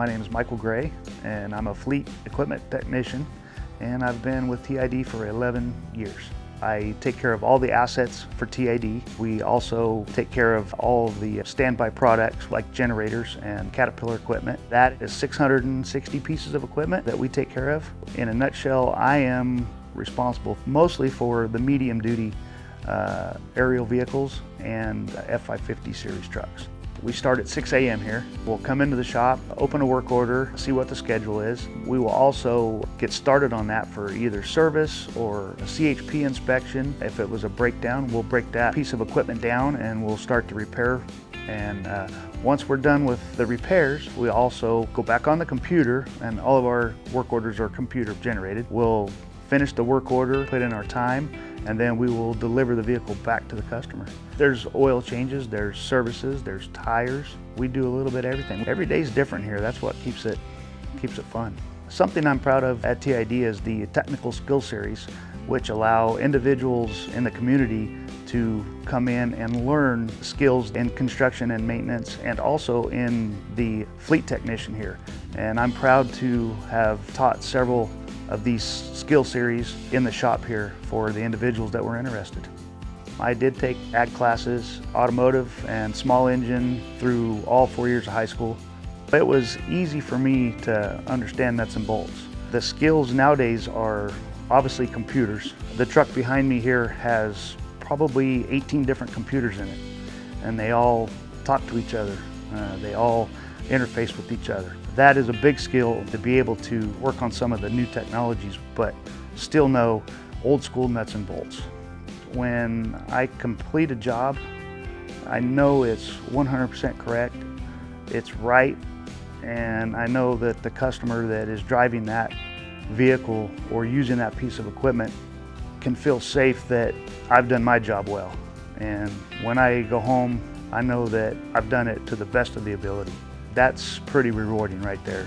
My name is Michael Gray, and I'm a fleet equipment technician, and I've been with TID for 11 years. I take care of all the assets for TID. We also take care of all of the standby products like generators and Caterpillar equipment. That is 660 pieces of equipment that we take care of. In a nutshell, I am responsible mostly for the medium duty aerial vehicles and F550 series trucks. We start at 6 a.m. here. We'll come into the shop, open a work order, see what the schedule is. We will also get started on that for either service or a CHP inspection. If it was a breakdown, we'll break that piece of equipment down and we'll start the repair. And once we're done with the repairs, we also go back on the computer, and all of our work orders are computer generated. We'll finish the work order, put in our time, and then we will deliver the vehicle back to the customer. There's oil changes, there's services, there's tires. We do a little bit of everything. Every day's different here. That's what keeps it fun. Something I'm proud of at TID is the Technical Skill Series, which allow individuals in the community to come in and learn skills in construction and maintenance, and also in the fleet technician here. And I'm proud to have taught several of these skill series in the shop here for the individuals that were interested. I did take ag classes, automotive and small engine through all 4 years of high school. It was easy for me to understand nuts and bolts. The skills nowadays are obviously computers. The truck behind me here has probably 18 different computers in it, and they all talk to each other. They all interface with each other. That is a big skill, to be able to work on some of the new technologies, but still know old school nuts and bolts. When I complete a job, I know it's 100% correct, it's right, and I know that the customer that is driving that vehicle or using that piece of equipment can feel safe that I've done my job well. And when I go home, I know that I've done it to the best of the ability. That's pretty rewarding right there.